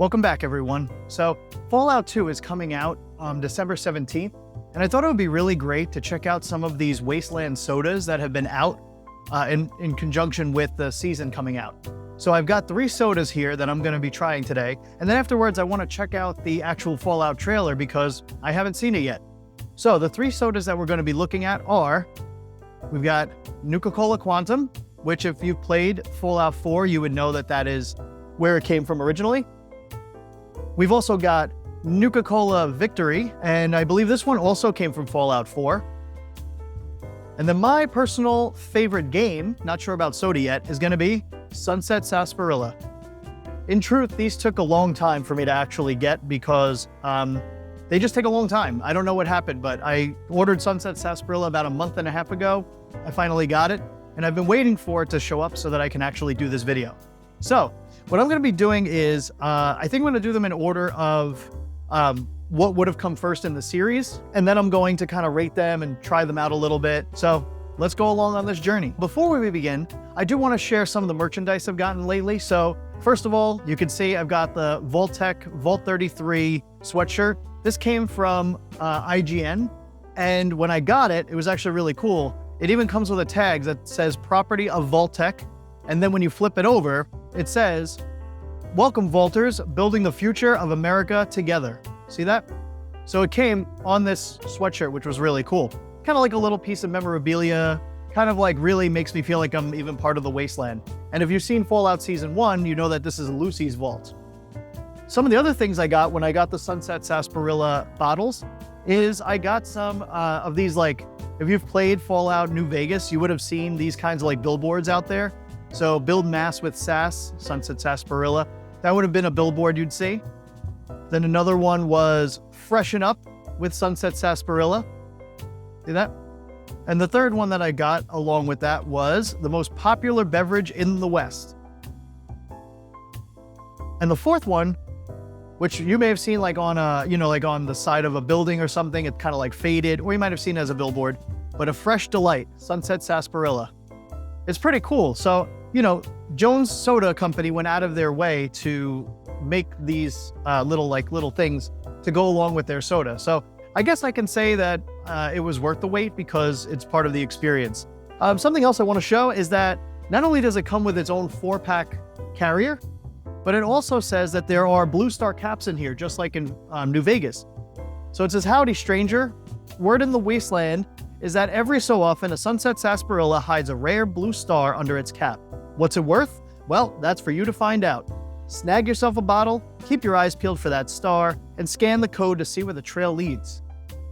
Welcome back, everyone. So Fallout 2 is coming out on December 17th, and I thought it would be really great to check out some of these Wasteland sodas that have been out in conjunction with the season coming out. So I've got 3 sodas here that I'm going to be trying today, and then afterwards I want to check out the actual Fallout trailer because I haven't seen it yet. So the 3 sodas that we're going to be looking at are, we've got Nuka-Cola Quantum, which if you've played Fallout 4, you would know that that is where it came from originally. We've also got Nuka-Cola Victory, and I believe this one also came from Fallout 4. And then my personal favorite game, not sure about soda yet, is going to be Sunset Sarsaparilla. In truth, these took a long time for me to actually get because they just take a long time. I don't know what happened, but I ordered Sunset Sarsaparilla about a month and a half ago. I finally got it, and I've been waiting for it to show up so that I can actually do this video. So what I'm going to be doing is, I think I'm going to do them in order of what would have come first in the series, and then I'm going to kind of rate them and try them out a little bit. So let's go along on this journey. Before we begin, I do want to share some of the merchandise I've gotten lately. So first of all, you can see I've got the Vault-Tec Vault 33 sweatshirt. This came from IGN, and when I got it, it was actually really cool. It even comes with a tag that says property of Vault-Tec, and then when you flip it over, it says, "Welcome Vaulters, building the future of America together." See that? So it came on this sweatshirt, which was really cool. Kind of like a little piece of memorabilia, kind of like really makes me feel like I'm even part of the Wasteland. And if you've seen Fallout Season 1, you know that this is Lucy's vault. Some of the other things I got when I got the Sunset Sarsaparilla bottles is I got some of these, like, if you've played Fallout New Vegas, you would have seen these kinds of like billboards out there. So build mass with SAS, Sunset Sarsaparilla. That would have been a billboard you'd see. Then another one was freshen up with Sunset Sarsaparilla. See that? And the third one that I got along with that was the most popular beverage in the West. And the fourth one, which you may have seen like on a, like on the side of a building or something, it's kind of like faded, or you might have seen it as a billboard, but a fresh delight, Sunset Sarsaparilla. It's pretty cool. So, Jones Soda Company went out of their way to make these little things to go along with their soda. So I guess I can say that it was worth the wait because it's part of the experience. Something else I want to show is that not only does it come with its own 4-pack carrier, but it also says that there are Blue Star caps in here, just like in New Vegas. So it says, "Howdy, stranger. Word in the Wasteland is that every so often a Sunset Sarsaparilla hides a rare blue star under its cap. What's it worth? Well, that's for you to find out. Snag yourself a bottle, keep your eyes peeled for that star, and scan the code to see where the trail leads."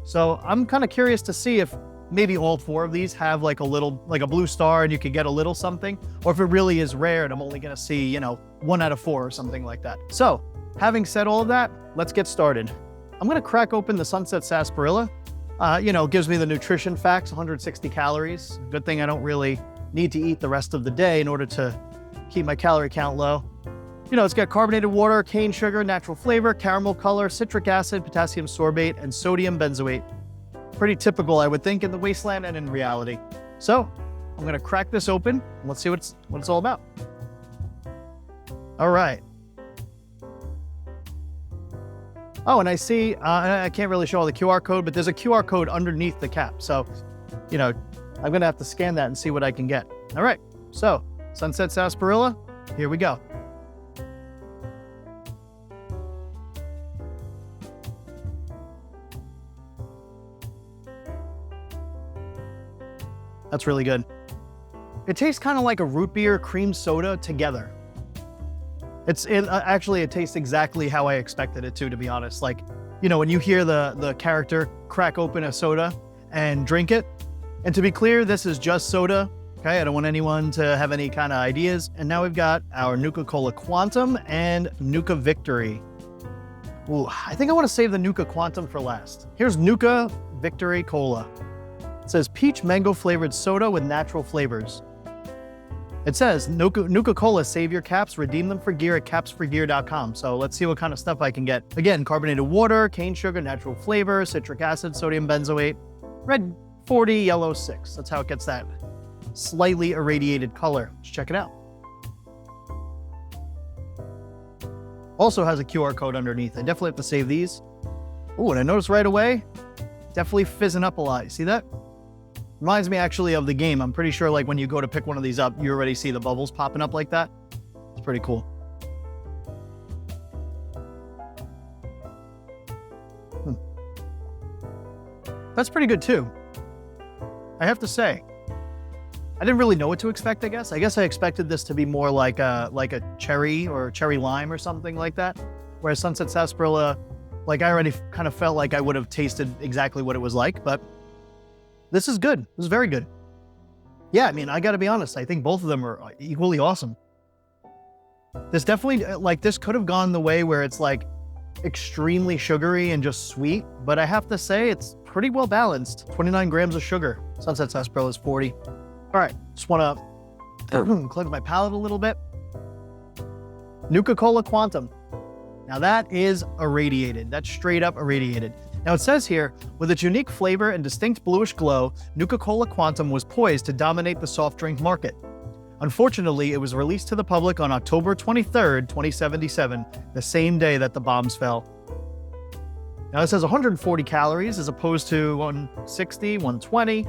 So I'm kind of curious to see if maybe all 4 of these have like a blue star and you could get a little something, or if it really is rare and I'm only going to see, 1 out of 4 or something like that. So having said all of that, let's get started. I'm going to crack open the Sunset Sarsaparilla. Gives me the nutrition facts, 160 calories. Good thing I don't really need to eat the rest of the day in order to keep my calorie count low. It's got carbonated water, cane sugar, natural flavor, caramel color, citric acid, potassium sorbate, and sodium benzoate. Pretty typical, I would think, in the Wasteland and in reality. So I'm going to crack this open and let's see what it's all about. All right. Oh, and I see, I can't really show all the QR code, but there's a QR code underneath the cap. So, I'm going to have to scan that and see what I can get. All right. So Sunset Sarsaparilla, here we go. That's really good. It tastes kind of like a root beer cream soda together. Actually, it tastes exactly how I expected it to be honest. Like, when you hear the character crack open a soda and drink it. And to be clear, this is just soda. Okay, I don't want anyone to have any kind of ideas. And now we've got our Nuka-Cola Quantum and Nuka Victory. Ooh, I think I want to save the Nuka Quantum for last. Here's Nuka Victory Cola. It says peach mango flavored soda with natural flavors. It says Nuka-Cola, save your caps, redeem them for gear at capsforgear.com. So let's see what kind of stuff I can get. Again, carbonated water, cane sugar, natural flavor, citric acid, sodium benzoate, red 40, yellow 6. That's how it gets that slightly irradiated color. Let's check it out. Also has a QR code underneath. I definitely have to save these. Oh, and I noticed right away, definitely fizzing up a lot. You see that? Reminds me actually of the game. I'm pretty sure like when you go to pick one of these up, you already see the bubbles popping up like that. It's pretty cool. That's pretty good too. I have to say. I didn't really know what to expect, I guess. I guess I expected this to be more like a cherry or cherry lime or something like that. Whereas Sunset Sarsaparilla, like I already kind of felt like I would have tasted exactly what it was like, but this is good. This is very good. Yeah, I mean, I gotta be honest. I think both of them are equally awesome. This definitely, like this could have gone the way where it's like extremely sugary and just sweet, but I have to say it's pretty well balanced. 29 grams of sugar. Sunset Sarsaparilla is 40. All right, just wanna cleanse my palate a little bit. Nuka Cola Quantum. Now that is irradiated. That's straight up irradiated. Now it says here, with its unique flavor and distinct bluish glow, Nuka Cola Quantum was poised to dominate the soft drink market. Unfortunately, it was released to the public on October 23rd, 2077, the same day that the bombs fell. Now it says 140 calories as opposed to 160, 120.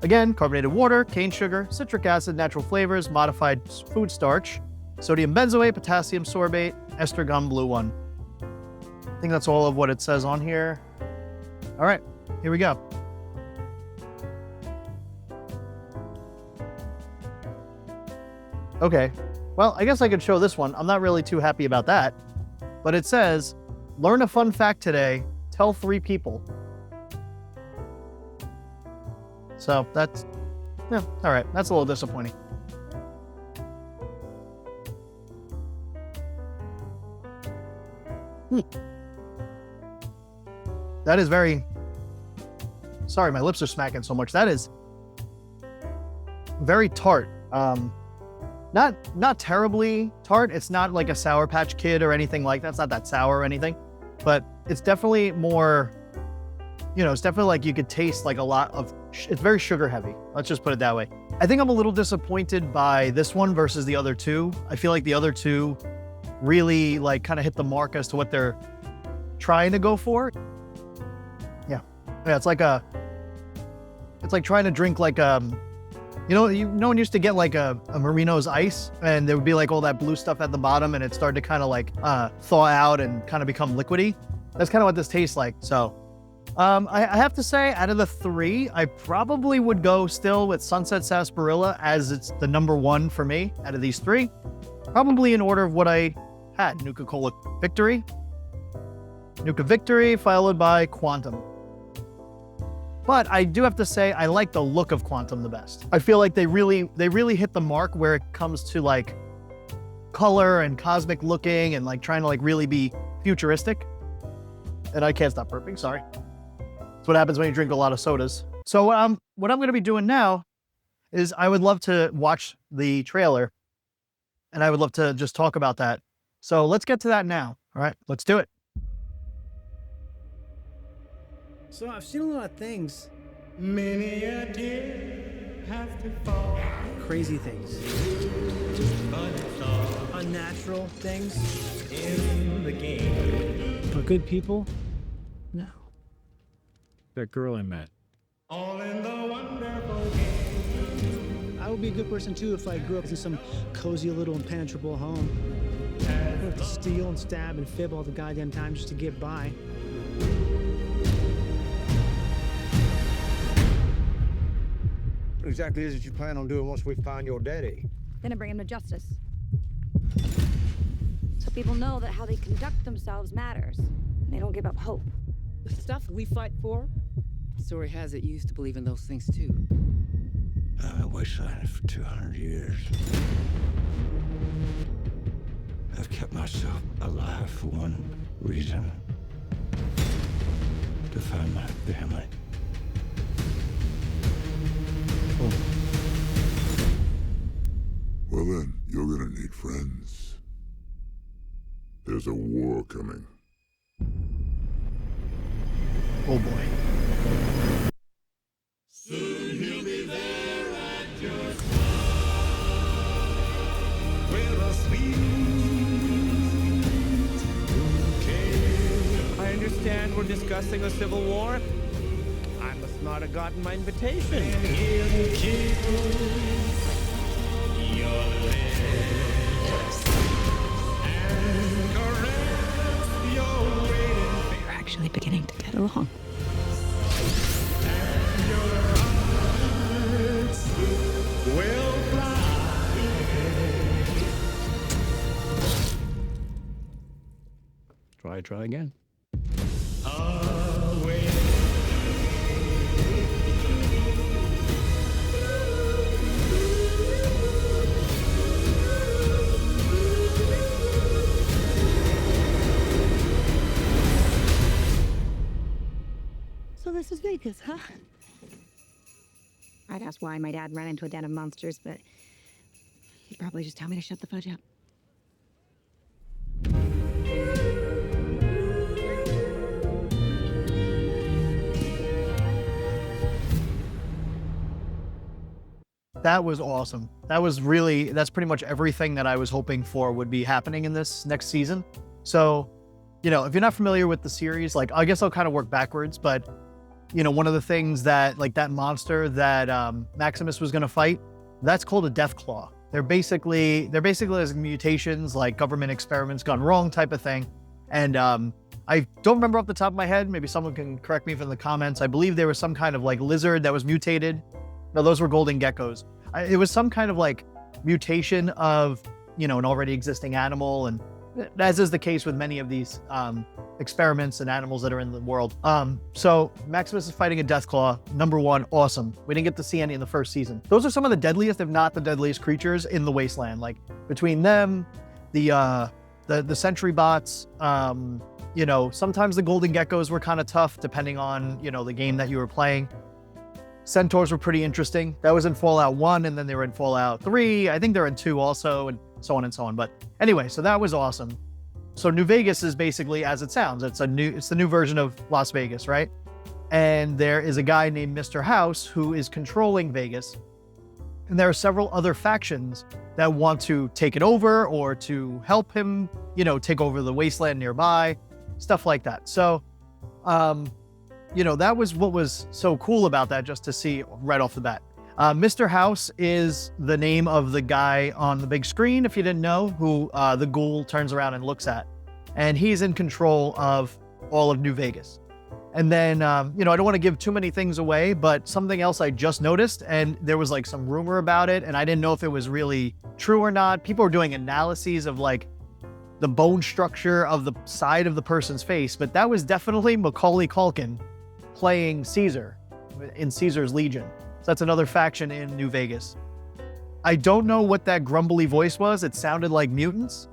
Again, carbonated water, cane sugar, citric acid, natural flavors, modified food starch, sodium benzoate, potassium sorbate, ester gum, blue one. I think that's all of what it says on here. All right, here we go. Okay, well, I guess I could show this one. I'm not really too happy about that, but it says, learn a fun fact today, tell 3 people. So that's, yeah, all right, that's a little disappointing. That is very, sorry, my lips are smacking so much. That is very tart. Not terribly tart. It's not like a Sour Patch Kid or anything like that. It's not that sour or anything, but it's definitely more, you know, it's definitely like you could taste like a lot of, it's very sugar heavy. Let's just put it that way. I think I'm a little disappointed by this one versus the other two. I feel like the other two really like kind of hit the mark as to what they're trying to go for. Yeah, it's like trying to drink like you know no one used to get like a Marino's Ice, and there would be like all that blue stuff at the bottom, and it started to kind of like thaw out and kind of become liquidy. That's kind of what this tastes like. So I have to say, out of the 3, I probably would go still with Sunset Sarsaparilla as it's the number 1 for me out of these 3. Probably in order of what I had. Nuka Cola Victory, Nuka Victory, followed by Quantum. But I do have to say, I like the look of Quantum the best. I feel like they really hit the mark where it comes to like color and cosmic looking and like trying to like really be futuristic. And I can't stop burping, sorry. That's what happens when you drink a lot of sodas. So what I'm gonna be doing now is I would love to watch the trailer and I would love to just talk about that. So let's get to that now. All right, let's do it. So I've seen a lot of things. Many a tear have to fall. Crazy things. Unnatural things. In the game. But good people? No. That girl I met. All in the wonderful game. I would be a good person too if I grew up in some cozy little impenetrable home. I would have to steal and stab and fib all the goddamn time just to get by. What exactly is it you plan on doing once we find your daddy? Gonna bring him to justice. So people know that how they conduct themselves matters. They don't give up hope. The stuff we fight for? Story has it you used to believe in those things too. I've been wastelanding for 200 years. I've kept myself alive for one reason. To find my family. Well then, you're gonna need friends. There's a war coming. Oh boy. Soon he'll be there at your side. With a sweet men were discussing a civil war, I must not have gotten my invitation. We're actually beginning to get along. Try again. So this is Vegas, huh? I'd ask why my dad ran into a den of monsters, but he'd probably just tell me to shut the fudge up. That was awesome. That's pretty much everything that I was hoping for would be happening in this next season. So, if you're not familiar with the series, like, I guess I'll kind of work backwards, but, one of the things that, like, that monster that Maximus was going to fight, that's called a death claw. They're basically like mutations, like government experiments gone wrong type of thing. And I don't remember off the top of my head. Maybe someone can correct me from the comments. I believe there was some kind of like lizard that was mutated. No, those were golden geckos. It was some kind of like mutation of, an already existing animal. And as is the case with many of these experiments and animals that are in the world. So Maximus is fighting a Deathclaw. Number one, awesome. We didn't get to see any in the first season. Those are some of the deadliest, if not the deadliest creatures in the Wasteland. Like between them, the sentry bots, sometimes the golden geckos were kind of tough depending on, the game that you were playing. Centaurs were pretty interesting. That was in Fallout 1, and then they were in Fallout 3. I think they're in 2 also, and so on and so on. But anyway, so that was awesome. So New Vegas is basically as it sounds. It's the new version of Las Vegas, right? And there is a guy named Mr. House who is controlling Vegas. And there are several other factions that want to take it over or to help him, take over the wasteland nearby, stuff like that. So, that was what was so cool about that, just to see right off the bat. Mr. House is the name of the guy on the big screen, if you didn't know, who the ghoul turns around and looks at. And he's in control of all of New Vegas. And then, I don't want to give too many things away, but something else I just noticed, and there was like some rumor about it, and I didn't know if it was really true or not. People were doing analyses of like the bone structure of the side of the person's face, but that was definitely Macaulay Culkin playing Caesar in Caesar's Legion. So that's another faction in New Vegas. I don't know what that grumbly voice was. It sounded like mutants.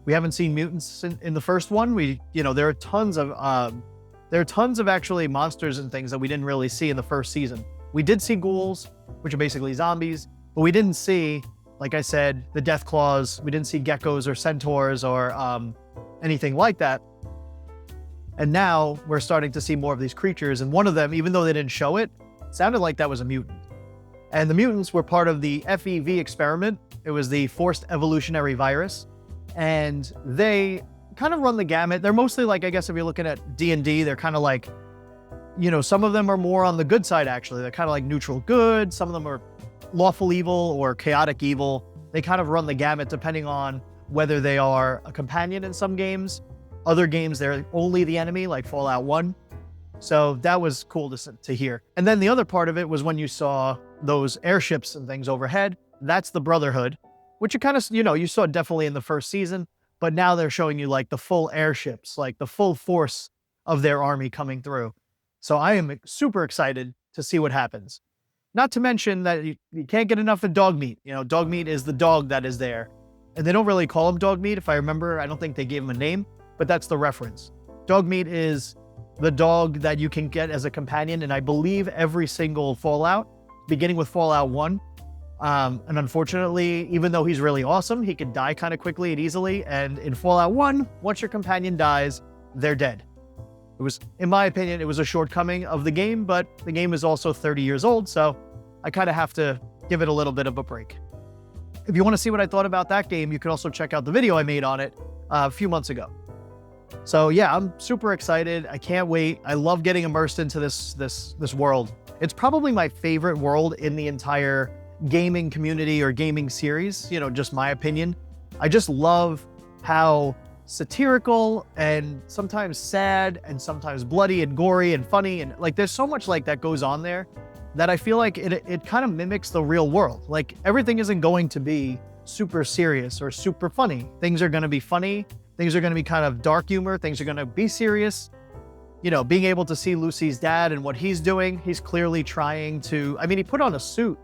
We haven't seen mutants in the first one. There are tons of actually monsters and things that we didn't really see in the first season. We did see ghouls, which are basically zombies, but we didn't see, like I said, the death claws. We didn't see geckos or centaurs or anything like that. And now we're starting to see more of these creatures. And one of them, even though they didn't show it, sounded like that was a mutant. And the mutants were part of the FEV experiment. It was the forced evolutionary virus. And they kind of run the gamut. They're mostly like, I guess if you're looking at D&D, they're kind of like, some of them are more on the good side, actually. They're kind of like neutral good. Some of them are lawful evil or chaotic evil. They kind of run the gamut depending on whether they are a companion in some games. Other games, they're only the enemy, like Fallout 1. So that was cool to hear. And then the other part of it was when you saw those airships and things overhead. That's the Brotherhood, which you kind of, you saw definitely in the first season. But now they're showing you like the full airships, like the full force of their army coming through. So I am super excited to see what happens. Not to mention that you can't get enough of dog meat. Dog meat is the dog that is there. And they don't really call him dog meat. If I remember, I don't think they gave him a name. But that's the reference. Dog meat is the dog that you can get as a companion, and I believe every single Fallout, beginning with Fallout 1. And unfortunately, even though he's really awesome, he could die kind of quickly and easily. And in Fallout 1, once your companion dies, they're dead. It was, in my opinion, it was a shortcoming of the game, but the game is also 30 years old, so I kind of have to give it a little bit of a break. If you want to see what I thought about that game, you can also check out the video I made on it a few months ago. So yeah, I'm super excited. I can't wait. I love getting immersed into this world. It's probably my favorite world in the entire gaming community or gaming series, you know, just my opinion. I just love how satirical and sometimes sad and sometimes bloody and gory and funny, and like there's so much like that goes on there that I feel like it kind of mimics the real world. Like everything isn't going to be super serious or super funny. Things are going to be funny. Things are going to be kind of dark humor. Things are going to be serious. You know, being able to see Lucy's dad and what he's doing, he's clearly trying to, I mean, he put on a suit.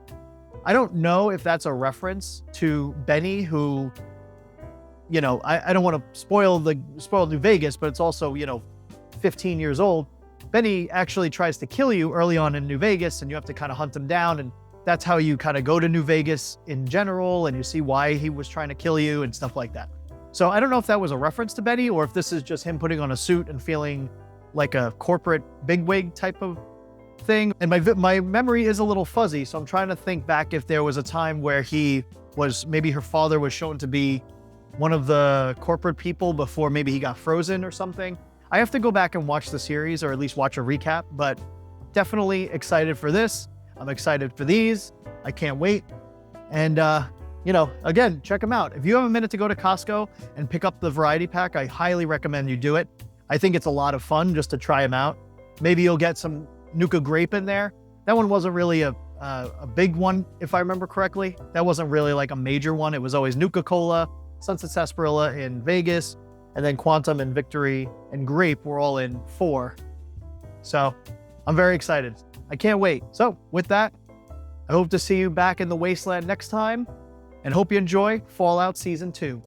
I don't know if that's a reference to Benny, who, you know, I don't want to spoil New Vegas, but it's also, you know, 15 years old. Benny actually tries to kill you early on in New Vegas, and you have to kind of hunt him down. And that's how you kind of go to New Vegas in general, and you see why he was trying to kill you and stuff like that. So I don't know if that was a reference to Benny or if this is just him putting on a suit and feeling like a corporate bigwig type of thing. And my memory is a little fuzzy, so I'm trying to think back if there was a time where maybe her father was shown to be one of the corporate people before maybe he got frozen or something. I have to go back and watch the series, or at least watch a recap, but definitely excited for this. I'm excited for these. I can't wait. And, you know, again, check them out. If you have a minute to go to Costco and pick up the variety pack, I highly recommend you do it. I think it's a lot of fun just to try them out. Maybe you'll get some Nuka grape in there. That one wasn't really a big one, if I remember correctly. That wasn't really like a major one. It was always Nuka Cola, Sunset Sarsaparilla in Vegas, and then Quantum and Victory and Grape were all in 4. So I'm very excited. I can't wait. So with that, I hope to see you back in the wasteland next time, and hope you enjoy Fallout Season 2.